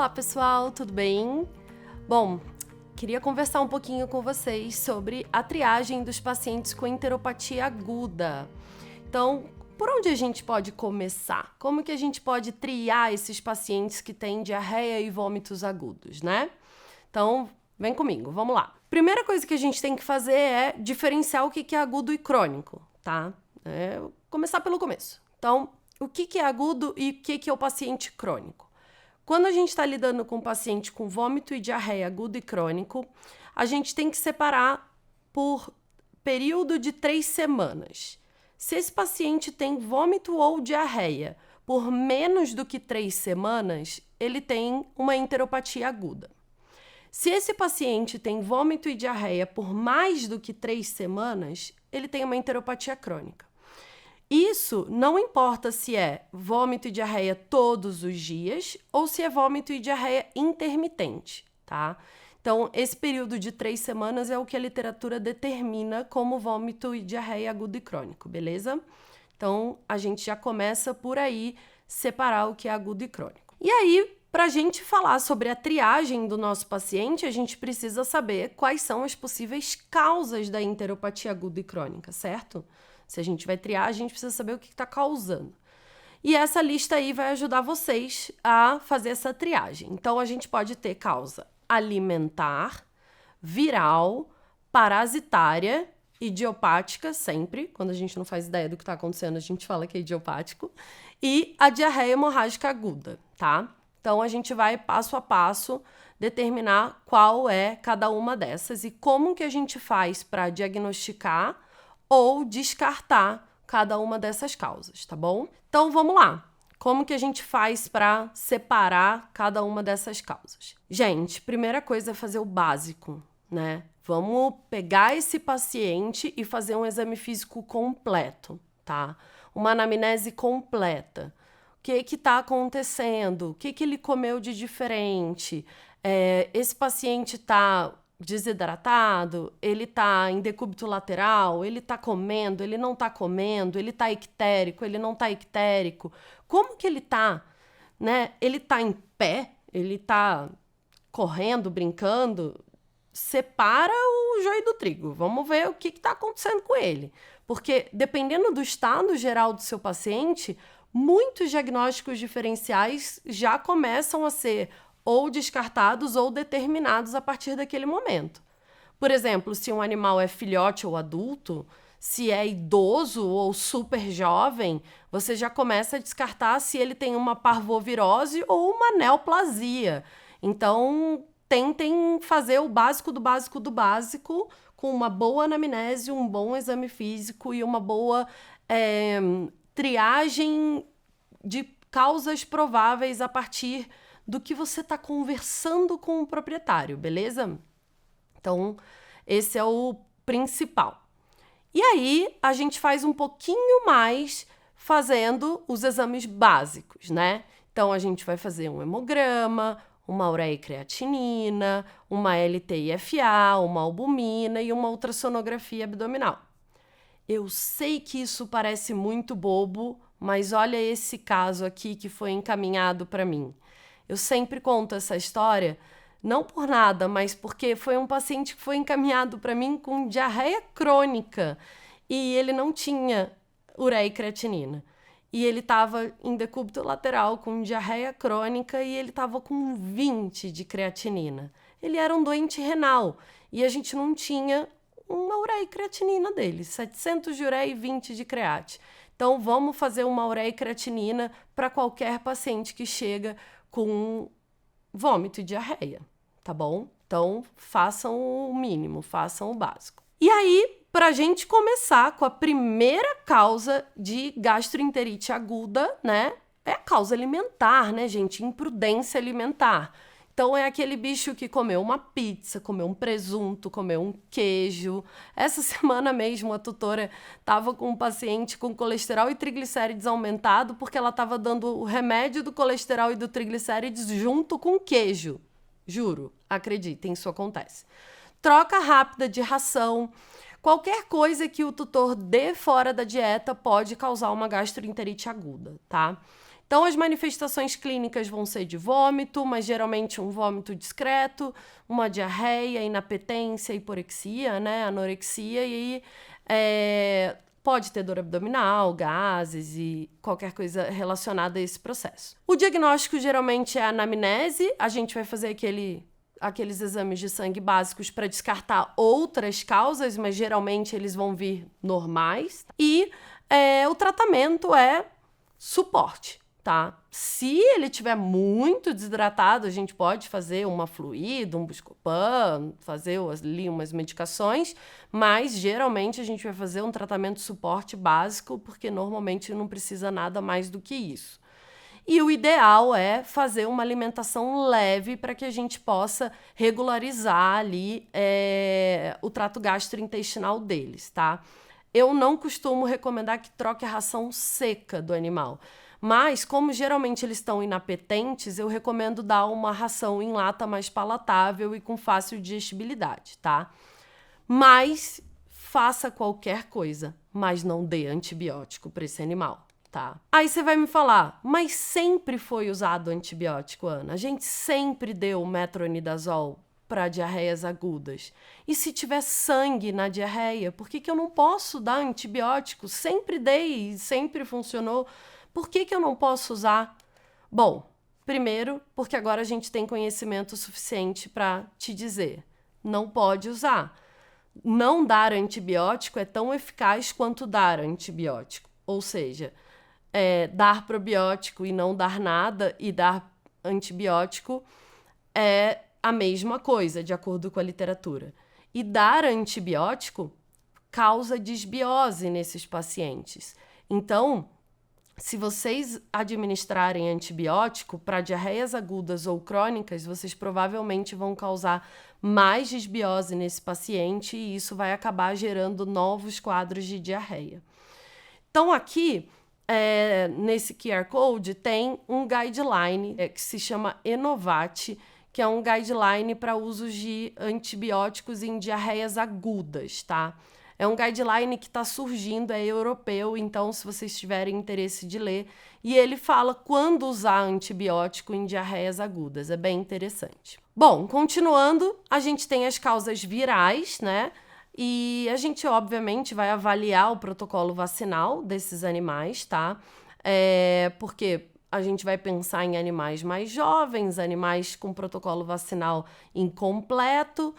Olá pessoal, tudo bem? Bom, queria conversar um pouquinho com vocês sobre a triagem dos pacientes com enteropatia aguda. Então, por onde a gente pode começar? Como que a gente pode triar esses pacientes que têm diarreia e vômitos agudos, né? Então, vem comigo, vamos lá. Primeira coisa que a gente tem que fazer é diferenciar o que é agudo e crônico, tá? Começar pelo começo. Então, o que é agudo e o que é o paciente crônico? Quando a gente está lidando com um paciente com vômito e diarreia agudo e crônico, a gente tem que separar por período de 3 semanas. Se esse paciente tem vômito ou diarreia por menos do que 3 semanas, ele tem uma enteropatia aguda. Se esse paciente tem vômito e diarreia por mais do que 3 semanas, ele tem uma enteropatia crônica. Isso não importa se é vômito e diarreia todos os dias ou se é vômito e diarreia intermitente, tá? Então, esse período de 3 semanas é o que a literatura determina como vômito e diarreia agudo e crônico, beleza? Então, a gente já começa por aí, separar o que é agudo e crônico. E aí, para a gente falar sobre a triagem do nosso paciente, a gente precisa saber quais são as possíveis causas da enteropatia aguda e crônica, certo? Se a gente vai triar, a gente precisa saber o que está causando. E essa lista aí vai ajudar vocês a fazer essa triagem. Então, a gente pode ter causa alimentar, viral, parasitária, idiopática, sempre. Quando a gente não faz ideia do que está acontecendo, a gente fala que é idiopático. E a diarreia hemorrágica aguda, tá? Então, a gente vai passo a passo determinar qual é cada uma dessas e como que a gente faz para diagnosticar ou descartar cada uma dessas causas, tá bom? Então, vamos lá. Como que a gente faz para separar cada uma dessas causas? Gente, primeira coisa é fazer o básico, né? Vamos pegar esse paciente e fazer um exame físico completo, tá? Uma anamnese completa. O que está acontecendo? O que ele comeu de diferente? Esse paciente está desidratado? Ele está em decúbito lateral? Ele está comendo? Ele não está comendo? Ele está ictérico? Ele não está ictérico? Como que ele está? Né? Ele está em pé? Ele está correndo, brincando? Separa o joio do trigo. Vamos ver o que está acontecendo com ele. Porque, dependendo do estado geral do seu paciente, muitos diagnósticos diferenciais já começam a ser ou descartados ou determinados a partir daquele momento. Por exemplo, se um animal é filhote ou adulto, se é idoso ou super jovem, você já começa a descartar se ele tem uma parvovirose ou uma neoplasia. Então, tentem fazer o básico do básico do básico com uma boa anamnese, um bom exame físico e uma boa triagem de causas prováveis a partir do que você está conversando com o proprietário, beleza? Então, esse é o principal. E aí, a gente faz um pouquinho mais fazendo os exames básicos, né? Então, a gente vai fazer um hemograma, uma ureia e creatinina, uma LTIFA, uma albumina e uma ultrassonografia abdominal. Eu sei que isso parece muito bobo, mas olha esse caso aqui que foi encaminhado para mim. Eu sempre conto essa história, não por nada, mas porque foi um paciente que foi encaminhado para mim com diarreia crônica e ele não tinha ureia e creatinina. E ele estava em decúbito lateral com diarreia crônica e ele estava com 20 de creatinina. Ele era um doente renal e a gente não tinha uma ureia e creatinina dele, 700 de ureia e 20 de create. Então, vamos fazer uma ureia e creatinina para qualquer paciente que chega com vômito e diarreia, tá bom? Então, façam o mínimo, façam o básico. E aí, para a gente começar com a primeira causa de gastroenterite aguda, né? É a causa alimentar, né, gente? Imprudência alimentar. Então, é aquele bicho que comeu uma pizza, comeu um presunto, comeu um queijo. Essa semana mesmo, a tutora estava com um paciente com colesterol e triglicérides aumentado porque ela estava dando o remédio do colesterol e do triglicérides junto com queijo. Juro, acreditem, isso acontece. Troca rápida de ração. Qualquer coisa que o tutor dê fora da dieta pode causar uma gastroenterite aguda, tá? Então, as manifestações clínicas vão ser de vômito, mas geralmente um vômito discreto, uma diarreia, inapetência, hiporexia, né, anorexia e pode ter dor abdominal, gases e qualquer coisa relacionada a esse processo. O diagnóstico geralmente é a anamnese, a gente vai fazer aqueles exames de sangue básicos para descartar outras causas, mas geralmente eles vão vir normais. E o tratamento é suporte, tá? Se ele estiver muito desidratado, a gente pode fazer uma fluido, um Buscopan, fazer ali umas medicações, mas geralmente a gente vai fazer um tratamento de suporte básico, porque normalmente não precisa nada mais do que isso. E o ideal é fazer uma alimentação leve para que a gente possa regularizar ali o trato gastrointestinal deles, tá? Eu não costumo recomendar que troque a ração seca do animal, mas como geralmente eles estão inapetentes, eu recomendo dar uma ração em lata mais palatável e com fácil digestibilidade, tá? Mas faça qualquer coisa, mas não dê antibiótico para esse animal. Tá. Aí você vai me falar, mas sempre foi usado antibiótico, Ana? A gente sempre deu metronidazol para diarreias agudas. E se tiver sangue na diarreia, por que eu não posso dar antibiótico? Sempre dei e sempre funcionou. Por que eu não posso usar? Bom, primeiro, porque agora a gente tem conhecimento suficiente para te dizer, não pode usar. Não dar antibiótico é tão eficaz quanto dar antibiótico. Ou seja, dar probiótico e não dar nada e dar antibiótico é a mesma coisa, de acordo com a literatura. E dar antibiótico causa disbiose nesses pacientes. Então, se vocês administrarem antibiótico para diarreias agudas ou crônicas, vocês provavelmente vão causar mais disbiose nesse paciente e isso vai acabar gerando novos quadros de diarreia. Então, aqui, nesse QR Code, tem um guideline que se chama ENOVAT, que é um guideline para usos de antibióticos em diarreias agudas, tá? É um guideline que está surgindo, é europeu, então se vocês tiverem interesse de ler, e ele fala quando usar antibiótico em diarreias agudas, é bem interessante. Bom, continuando, a gente tem as causas virais, né? E a gente, obviamente, vai avaliar o protocolo vacinal desses animais, tá? Porque a gente vai pensar em animais mais jovens, animais com protocolo vacinal incompleto.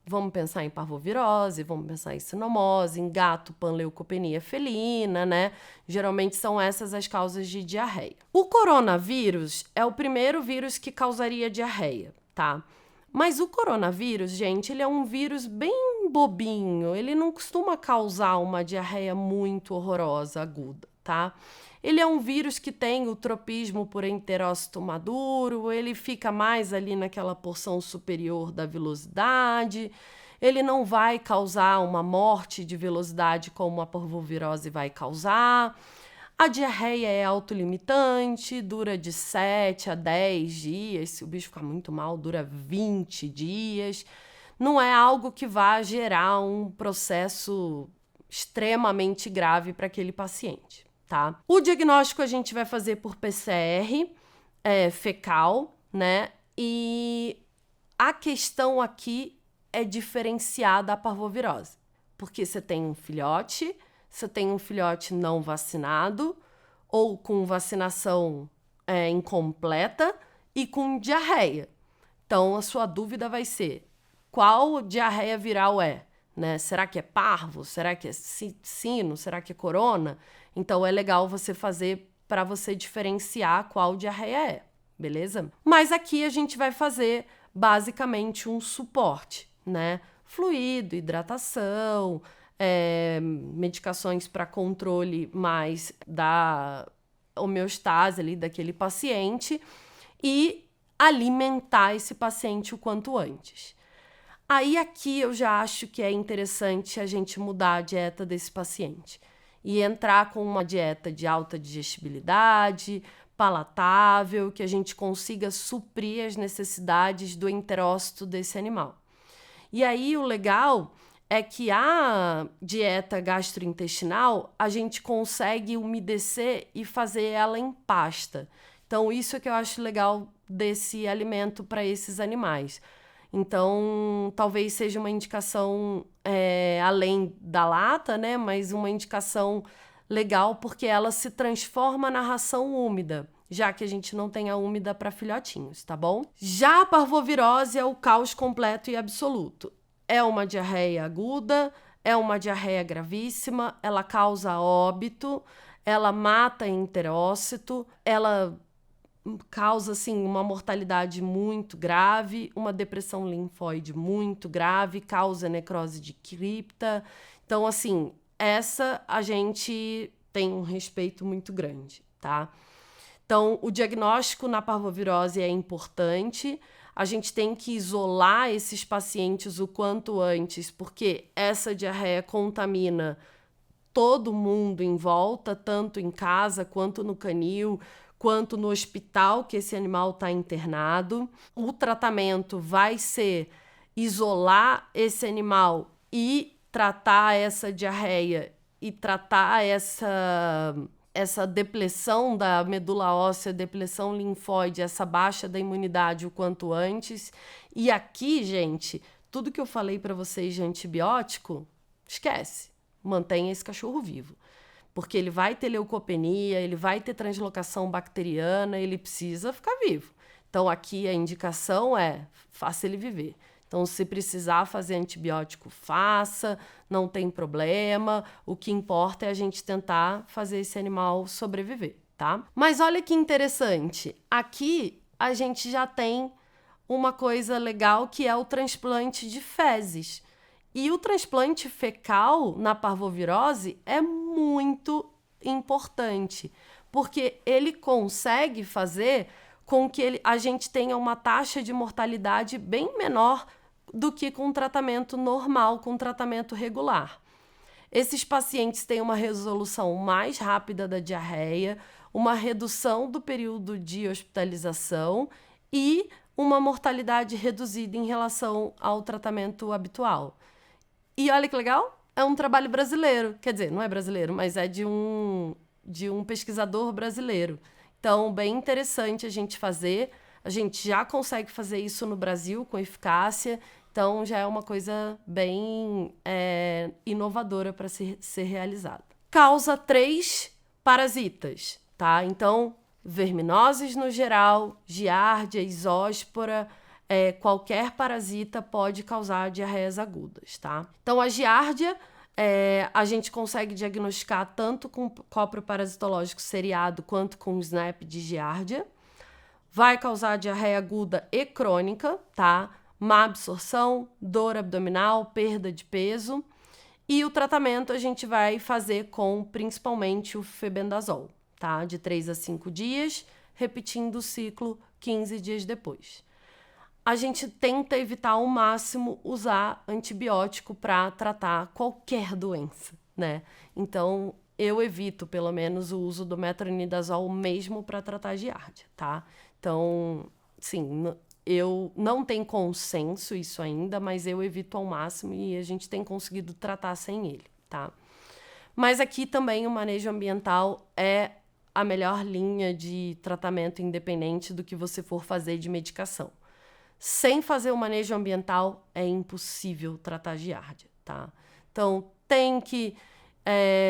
Vamos pensar em parvovirose, vamos pensar em sinomose, em gato, panleucopenia felina, né? Geralmente são essas as causas de diarreia. O coronavírus é o primeiro vírus que causaria diarreia, tá? Mas o coronavírus, gente, ele é um vírus bem bobinho, ele não costuma causar uma diarreia muito horrorosa, aguda, tá? Ele é um vírus que tem o tropismo por enterócito maduro, ele fica mais ali naquela porção superior da vilosidade, ele não vai causar uma morte de velocidade como a parvovirose vai causar. A diarreia é autolimitante, dura de 7 a 10 dias, se o bicho ficar muito mal, dura 20 dias. Não é algo que vá gerar um processo extremamente grave para aquele paciente, tá? O diagnóstico a gente vai fazer por PCR fecal, né? E a questão aqui é diferenciar da parvovirose, porque você tem um filhote não vacinado ou com vacinação incompleta e com diarreia. Então, a sua dúvida vai ser, qual diarreia viral é? Né? Será que é parvo? Será que é sino? Será que é corona? Então, é legal você fazer para você diferenciar qual diarreia é, beleza? Mas aqui a gente vai fazer basicamente um suporte, né? Fluido, hidratação, medicações para controle mais da homeostase ali daquele paciente e alimentar esse paciente o quanto antes. Aí aqui eu já acho que é interessante a gente mudar a dieta desse paciente e entrar com uma dieta de alta digestibilidade, palatável, que a gente consiga suprir as necessidades do enterócito desse animal. E aí o legal é que a dieta gastrointestinal, a gente consegue umedecer e fazer ela em pasta. Então, isso é que eu acho legal desse alimento para esses animais. Então, talvez seja uma indicação além da lata, né? Mas uma indicação legal porque ela se transforma na ração úmida, já que a gente não tem a úmida para filhotinhos, tá bom? Já a parvovirose é o caos completo e absoluto. É uma diarreia aguda, é uma diarreia gravíssima, ela causa óbito, ela mata enterócito, ela causa, assim, uma mortalidade muito grave, uma depressão linfóide muito grave, causa necrose de cripta. Então, assim, essa a gente tem um respeito muito grande, tá? Então, o diagnóstico na parvovirose é importante. A gente tem que isolar esses pacientes o quanto antes, porque essa diarreia contamina todo mundo em volta, tanto em casa quanto no canil, quanto no hospital que esse animal está internado. O tratamento vai ser isolar esse animal e tratar essa diarreia e tratar essa depressão da medula óssea, depressão linfóide, essa baixa da imunidade o quanto antes. E aqui, gente, tudo que eu falei para vocês de antibiótico, esquece. Mantenha esse cachorro vivo. Porque ele vai ter leucopenia, ele vai ter translocação bacteriana, ele precisa ficar vivo. Então, aqui a indicação é, faça ele viver. Então, se precisar fazer antibiótico, faça, não tem problema. O que importa é a gente tentar fazer esse animal sobreviver, tá? Mas olha que interessante. Aqui, a gente já tem uma coisa legal que é o transplante de fezes. E o transplante fecal na parvovirose é muito importante, porque ele consegue fazer com que a gente tenha uma taxa de mortalidade bem menor do que com tratamento normal, com tratamento regular. Esses pacientes têm uma resolução mais rápida da diarreia, uma redução do período de hospitalização e uma mortalidade reduzida em relação ao tratamento habitual. E olha que legal, é um trabalho brasileiro. Quer dizer, não é brasileiro, mas é de um pesquisador brasileiro. Então, bem interessante a gente fazer. A gente já consegue fazer isso no Brasil com eficácia. Então, já é uma coisa bem inovadora para ser realizada. Causa 3 parasitas, tá? Então, verminoses no geral, giardia, isóspora, qualquer parasita pode causar diarreias agudas, tá? Então, a giardia, a gente consegue diagnosticar tanto com copro parasitológico seriado quanto com SNAP de giardia. Vai causar diarreia aguda e crônica, tá? Má absorção, dor abdominal, perda de peso. E o tratamento a gente vai fazer com, principalmente, o febendazol, tá? De 3 a 5 dias, repetindo o ciclo 15 dias depois. A gente tenta evitar ao máximo usar antibiótico para tratar qualquer doença, né? Então, eu evito, pelo menos, o uso do metronidazol mesmo para tratar giardia, tá? Então, sim, eu não tenho consenso isso ainda, mas eu evito ao máximo e a gente tem conseguido tratar sem ele, tá? Mas aqui também o manejo ambiental é a melhor linha de tratamento independente do que você for fazer de medicação. Sem fazer o manejo ambiental, é impossível tratar giardia, tá? Então, tem que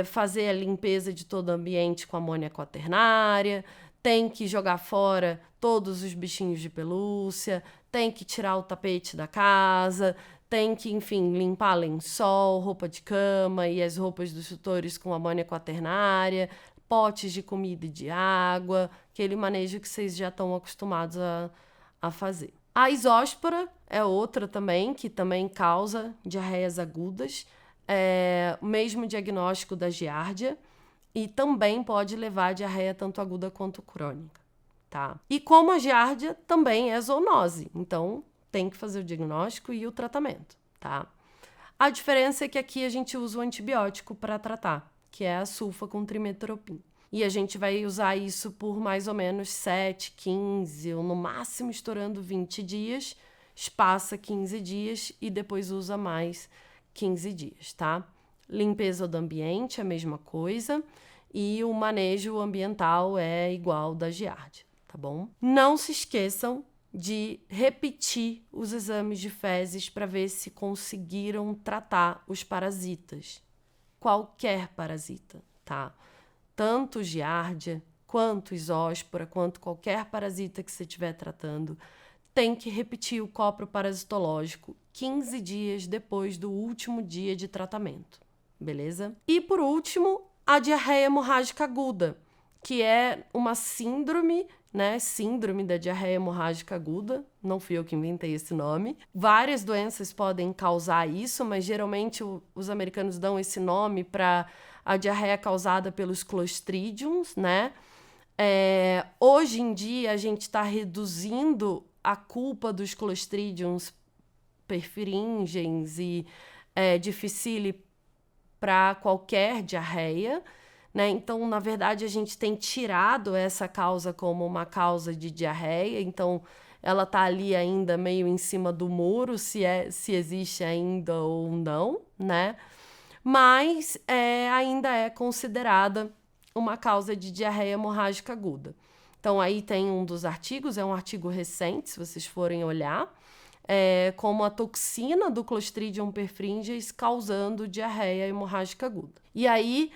fazer a limpeza de todo o ambiente com amônia quaternária, tem que jogar fora todos os bichinhos de pelúcia, tem que tirar o tapete da casa, tem que, enfim, limpar lençol, roupa de cama e as roupas dos tutores com amônia quaternária, potes de comida e de água, aquele manejo que vocês já estão acostumados a fazer. A isóspora é outra também, que também causa diarreias agudas, o mesmo diagnóstico da giardia, e também pode levar a diarreia tanto aguda quanto crônica, tá? E como a giardia também é zoonose, então tem que fazer o diagnóstico e o tratamento, tá? A diferença é que aqui a gente usa o antibiótico para tratar, que é a sulfa com trimetoprim. E a gente vai usar isso por mais ou menos 7, 15, ou no máximo estourando 20 dias, espaça 15 dias e depois usa mais 15 dias, tá? Limpeza do ambiente, a mesma coisa. E o manejo ambiental é igual da Giardia, tá bom? Não se esqueçam de repetir os exames de fezes para ver se conseguiram tratar os parasitas. Qualquer parasita, tá? Tanto Giardia, quanto isóspora, quanto qualquer parasita que você estiver tratando, tem que repetir o copro parasitológico 15 dias depois do último dia de tratamento, beleza? E por último, a diarreia hemorrágica aguda, que é uma síndrome, né? Síndrome da diarreia hemorrágica aguda. Não fui eu que inventei esse nome. Várias doenças podem causar isso, mas geralmente os americanos dão esse nome para a diarreia causada pelos Clostridiums, né? Hoje em dia, a gente está reduzindo a culpa dos Clostridiums perfringens e difficile para qualquer diarreia, né? Então, na verdade, a gente tem tirado essa causa como uma causa de diarreia, então ela está ali ainda meio em cima do muro, se existe ainda ou não, né? Mas ainda é considerada uma causa de diarreia hemorrágica aguda. Então, aí tem um dos artigos, é um artigo recente, se vocês forem olhar, como a toxina do Clostridium perfringens causando diarreia hemorrágica aguda. E aí,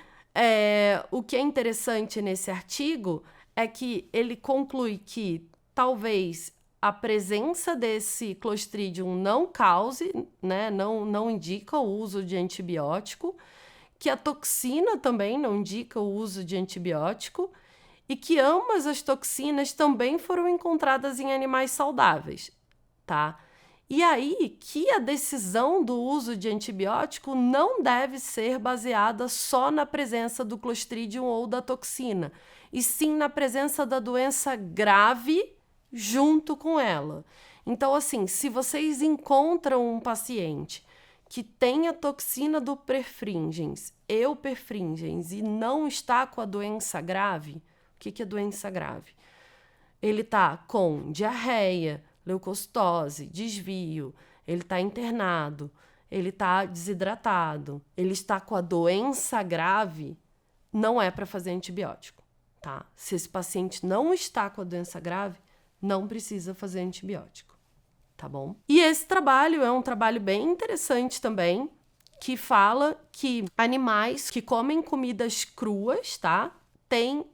o que é interessante nesse artigo é que ele conclui que talvez a presença desse Clostridium não cause, né, não indica o uso de antibiótico, que a toxina também não indica o uso de antibiótico e que ambas as toxinas também foram encontradas em animais saudáveis, tá? E aí que a decisão do uso de antibiótico não deve ser baseada só na presença do Clostridium ou da toxina, e sim na presença da doença grave junto com ela. Então, assim, se vocês encontram um paciente que tem a toxina do perfringens, perfringens, e não está com a doença grave, o que é doença grave? Ele está com diarreia, leucocitose, desvio, ele está internado, ele está desidratado, ele está com a doença grave, não é para fazer antibiótico, tá? Se esse paciente não está com a doença grave, não precisa fazer antibiótico, tá bom? E esse trabalho é um trabalho bem interessante também, que fala que animais que comem comidas cruas, tá? Têm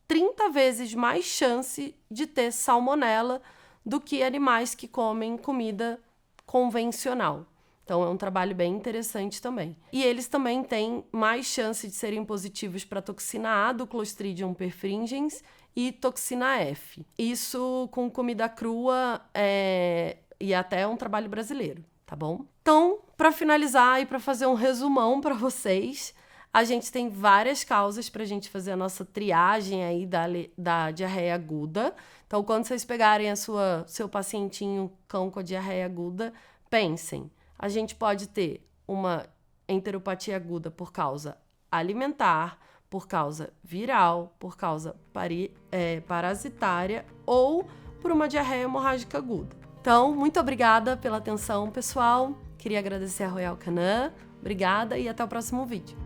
30 vezes mais chance de ter salmonela do que animais que comem comida convencional. Então, é um trabalho bem interessante também. E eles também têm mais chance de serem positivos para toxina A do Clostridium perfringens e toxina F. Isso com comida crua e até um trabalho brasileiro, tá bom? Então, para finalizar e para fazer um resumão para vocês, a gente tem várias causas para a gente fazer a nossa triagem aí da diarreia aguda. Então, quando vocês pegarem seu pacientinho cão com a diarreia aguda, pensem, a gente pode ter uma enteropatia aguda por causa alimentar, por causa viral, por causa parasitária ou por uma diarreia hemorrágica aguda. Então, muito obrigada pela atenção, pessoal. Queria agradecer a Royal Canin. Obrigada e até o próximo vídeo.